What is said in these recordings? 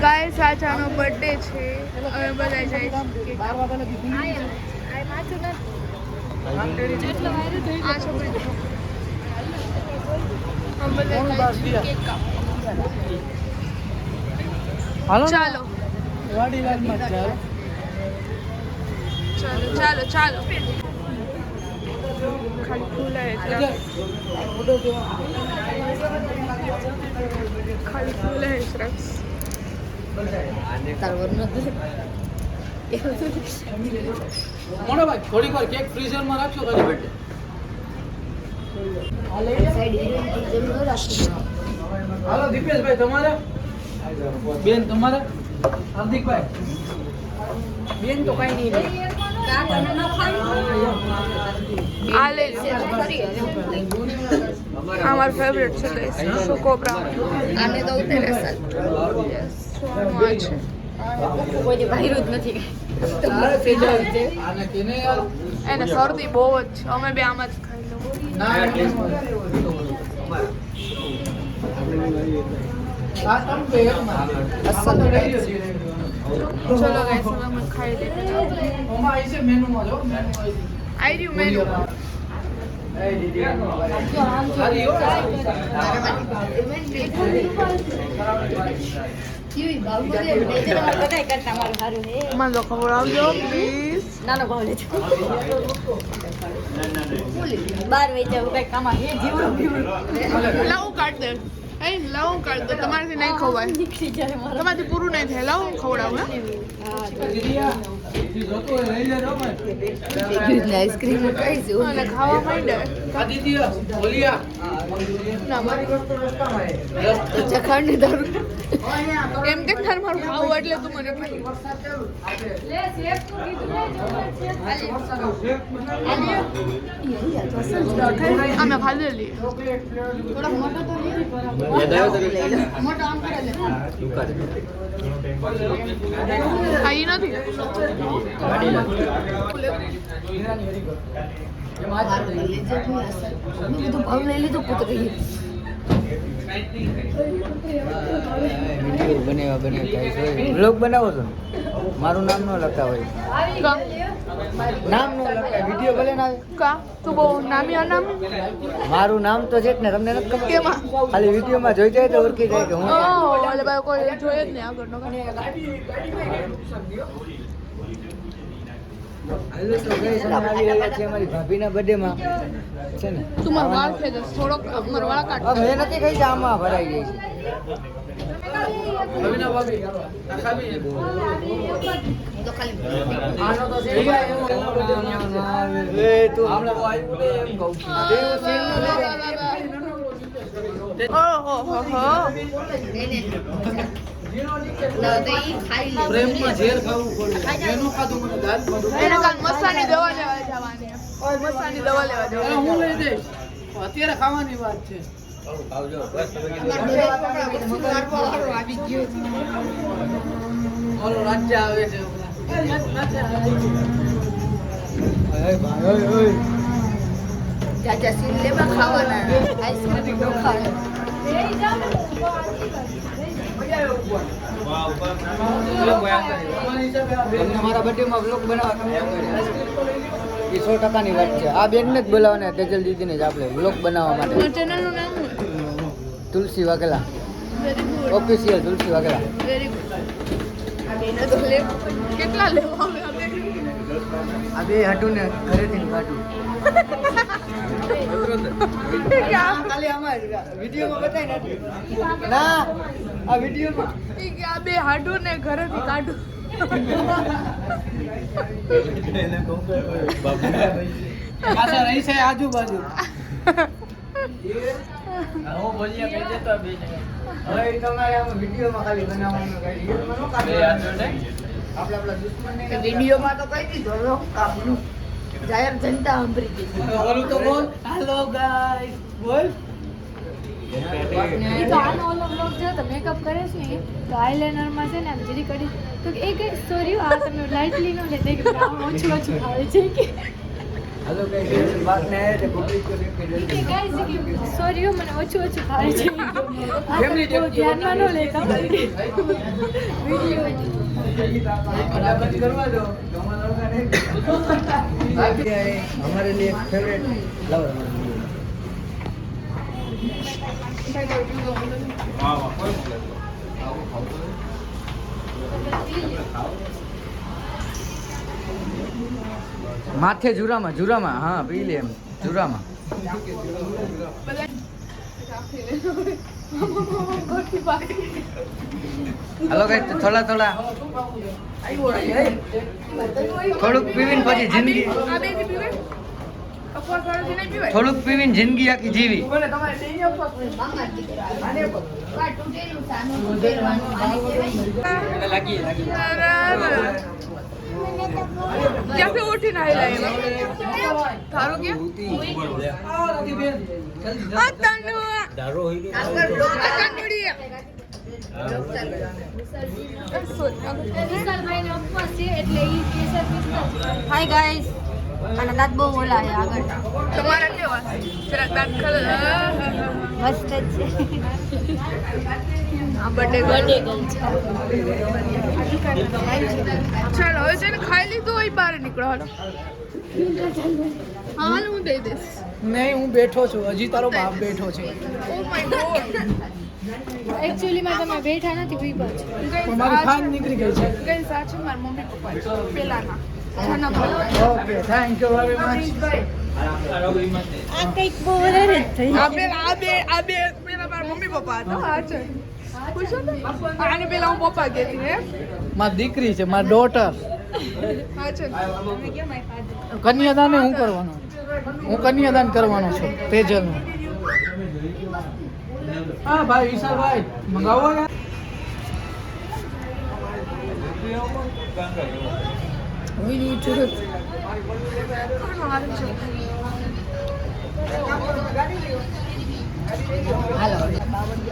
Guys આચાનો birthday છે. અમે બધા જઈશું કેક કાપવા. આ છોકરી અમે બધા જઈશું કેક કાપવા. ચાલો ચાલો ચાલો ચાલો. ખાલી ફૂલ એટલે ખાલી ફૂલ હે સરસ. મોટો ભાઈ થોડીક વાર કેક ફ્રીઝરમાં રાખશો કાલે બર્થડે. હાલો દીપેશભાઈ તમારે, બેન તમારે, હાર્દિકભાઈ બેન તો કઈ નહીં. આ લે અમાર ફેવરેટ છે ગાઈસ સુકો બ્રાઉન. આને તો ઉતરે સાલ છે કોઈ ભાઈરું જ નથી. એને શરદી બહુ જ છે. અમે બે આમાં જ ખાઈ લઉં. ચલો ગાઈસ અમે ખાઈ લઈએ. આઈ રહ્યું મેનુ. મને તો ખબર આવજો પ્લીઝ. નાનો ભાવ લેજો. 12 વેચે કઈ કામ આવે જીવડું લાવું કાઢ દે. લાવું કાઢ દે. તમારાથી નહીં ખવાય. નીકળી જાય મારો. તમારાથી પૂરું નહીં થાય. લાવું ખવડાવું. આઈસ્ક્રીમ કઈ અને ખાવા માંડે. ચખાડ ની દારૂ એમ કે તાર મારું ખાવું એટલે તું મને અમે ખાધેલી. ખાઈ નથી. બધું ભાવ લઈ લીધું પુત્રી. બ્લોગ બનાવો છો, મારું નામ ન લખતા હોય. કા નામ ન લખતા, વિડીયો ભલે ના આવે. કા તું બહુ નામી અનામી. મારું નામ તો છે જ ને, તમને નથી ખબર? કેમાં? ખાલી વિડીયોમાં જોઈ જાય તો ઓળખી જાય કે હું. એટલે ભાઈ કોઈ જોઈએ જ નહીં આગળનો. અમારી ભાભીના બર્થડેમાં છે ને. તું મારો વાળ છે થોડોક મારો વાળ કાઢ. મેં નથી કહી આમાં ભરાઈ ગઈ એને કાલ મસાની દવા લેવા જવાની. મસાની દવા લેવા જવાની. હું લઈ દઈશ, અત્યારે ખાવાની વાત છે. ઓલો રાજ્ય આવે છે. ચાચા સિલ્લેમાં ખાવાના આઈસ્ક્રીમ નો ખાવા. મારા બર્થડેમાં બ્લોગ બનાવવા એ 100%ની વાત છે. આ બેનને જ બોલાવવાના, તેજલ દીદીને જ આપણે બ્લોગ બનાવવા માટે. ચેનલનું નામ Tulsi Vaghela very good. Official Tulsi Vaghela. Very good. કેટલા લેવા આ બે હાટું ને ઘરેથી કાઢું. ખાલી આમાં વિડીયોમાં બતાય નથી. ના આ વિડીયોમાં આ બે હાડું ને ઘરેથી કાઢું. પાછા રહી છે આજુબાજુ. હવે તમારે આમાં વિડીયોમાં ખાલી બનાવવાનું વિડીયોમાં તો કઈ દીધો કામનું જાહેર જનતા સાંભળી ગઈ. ઓલું તો બોલ. હેલો ગાઈસ બોલ. તો આનો ઓલો બ્લોગ જો તો મેકઅપ કરે છે ને તો આઈલાઇનરમાં છે ને આમ જરી કરી તો એક સોરી આ તમે લાઇટલી નો લે દેખ ઓછું ઓછું આવે છે કે હાલો કઈ બાત ને આયા છે પબ્લિક તો દેખે જલ્દી સોરી હો મને ઓછું ભાવે છે ફેમિલી બહુ ધ્યાનમાં ન લેતા વિડિયો फटाफट करवा दो हमारे लिए फेवरेट लवर माथे जुरामा जुरामा हाँ पी ले एम जुरामा हेलो गाइस थोड़ा थोड़ा થોડુંક પીવીને પછી જિંદગી થોડુંક પીવીને જિંદગી આખી જીવી ક્યાંથી ઉઠીને આવેલા તારું ક્યાં હાય ગાઈસ અને દાંત બહુ ઓલા છે આગળ તમારા કેવા જરા દાખલ મસ્ત જ છે આ બર્થડે ગર્લ ચાલો હવે જેને ખાઈ લીધું હોય બહાર નીકળો હાલો હા હાલ હું દઈ દઈશ નહીં હું બેઠો છું હજી તારો બાપ બેઠો છે ઓ માય ગોડ એકચ્યુઅલી માં તમે બેઠા નથી પીપા છો મારી ખાન નીકળી ગઈ છે ગઈ સાચે મારા મમ્મી પપ્પા પેલાના જન્મ okay thank you very much આ કઈક બહુ વધારે જ થઈ આ બે પેલા મારા મમ્મી પપ્પા હતા હા છે પૂછો ને આને પેલા હું પપ્પા કહેતી હે મારી દીકરી છે મારી ડોટર હા છે કન્યાદાન હું કરવાનો હું કન્યાદાન કરવાનો છું તેજલ હા ભાઈ વિશાલભાઈ મંગાવો યાર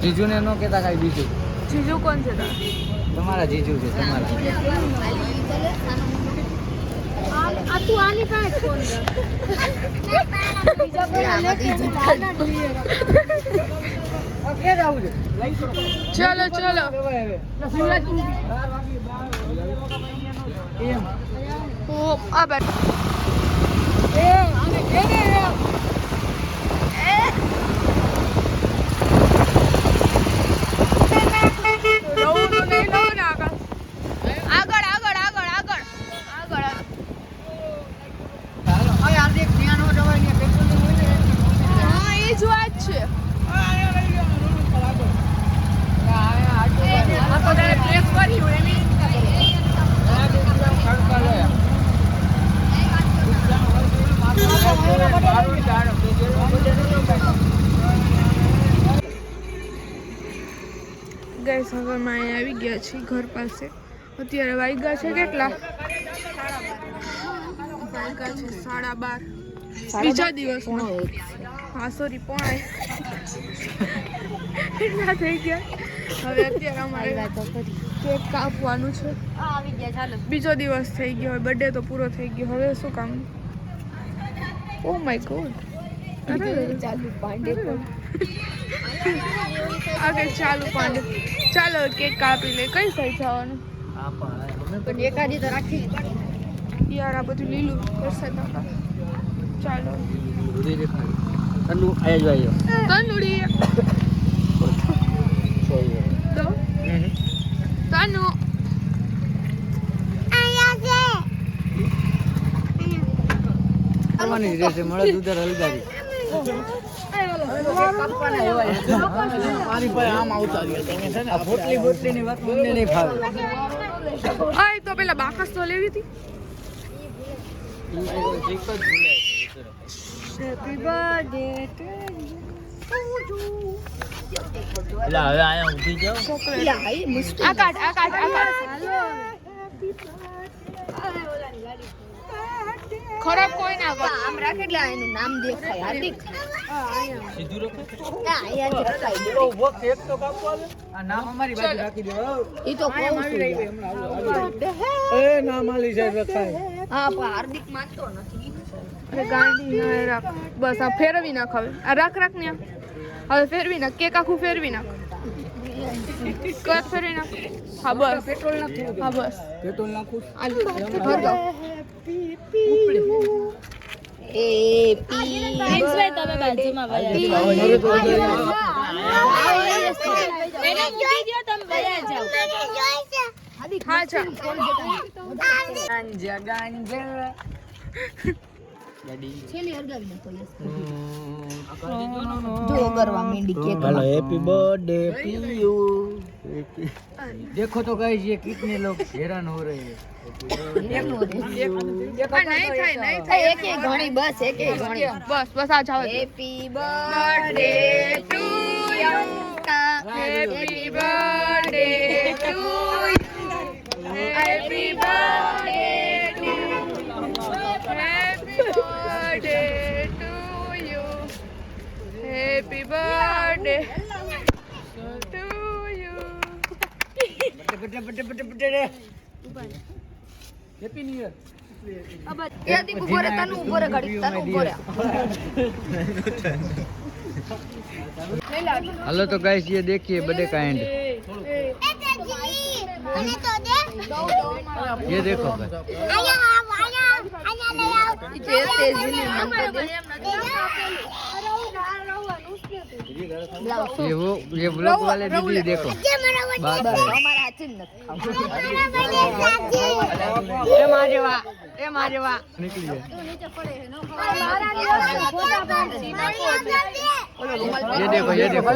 જીજુ ને નો કેતા કઈ બીજું જીજુ કોણ છે તમારા જીજુ છે તમારા આ તું આની પાસે ફોન બીજા પેલા લેકે આના જોઈએ ચલો ચલો ઓ આ બાર ગેસ હવે માં અહીંયા આવી ગયા છીએ ઘર પાસે અત્યારે વાગ્યા છે કેટલા વાગ્યા છે 12:30 બીજા દિવસનો હા સોરી પોણા એટલા થઈ ગયા હવે અત્યારે અમારે કેક કાપવાનું છે આવી ગયા ચાલો બીજો દિવસ થઈ ગયો હવે બર્થડે તો પૂરો થઈ ગયો હવે શું કામ ઓ માય ગોડ ચાલુ પાંડે આગળ ચાલુ પાંડે ચાલો કેક કાપી લે કઈ સાઈડ જવાનું પણ એકાદી તો રાખી યાર આ બધું લીલું કરશે તો ચાલો તનુડી તો તનુ કરવાની રહેશે મળે ઉધર હલગારી મારી પાસે આમ આવતા રહ્યા તમે છે ને પોટલી ની વાત મને નહીં ફાવે આય તો પેલા બાકસ તો લેવી હતી હેપી બર્થડે ટુ એટલે હવે આયા ઊભી જાવ આ કાટ ખરાબ કોઈ ના કર આમ રાખે એટલે એનું નામ દેખાય હાર્દિક સીધું રાખો ના અહીંયા દેખાય ઉભો કેક તો કાપવો આવે આ નામ અમારી બાજુ રાખી દેવો ઈ તો કહું છું એ નામ આલી સાહેબ રખાય હા પણ હાર્દિક માનતો નથી ગાંડી ના રાખ બસ આ ફેરવી નાખ હવે આ રાખ ને હવે ફેરવી નાખ કેક આખું ફેરવી નાખ કટ ફેરવી નાખ હા બસ પેટ્રોલ નાખવું હા બસ પેટ્રોલ નાખું પ્રિન્સભાઈ તમે બાજુમાં વયા એને મૂકી દો તમે વયા જાઓ હા છે ગાંજા ગાંજા છેલ્લી હરગાવી નાખો જો કરવા માંડી cake hello happy birthday to you देखो तो गाइस ये कितने लोग हैरान हो रहे हैं નહીં થાય એક એક ઘણી બસ એક એક ઘણી બસ બસ આ જાવ happy birthday to you happy birthday to happy birthday to happy birthday to you happy birthday to you happy new year યાદી ઉભો રે તને ઉભો રે ગાડી તને ઉભો રે हेलो तो गाइस ये देखिए बर्थडे का एंड ये देखो ये ब्लॉग वाले दीदी देखो बात करो। અમારા હાચી ન ए मारे वाह निकली है ये देखो ये देखो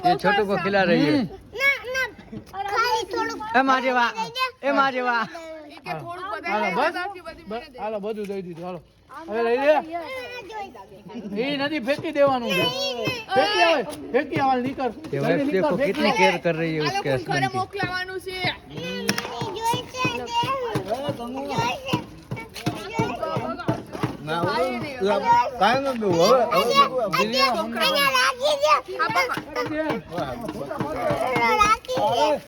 ये छोटू को खिला रही है ए मारे वाह હાલો બધું દઈ દીધું હાલો હવે લઈ લે એ નથી ફેંકી દેવાનું છે ફેંકી આવે નીકળ ये वाइफ देखो कितनी केयर कर रही है उसके ઘરે हस्बैंड की મોકલાવાનું છે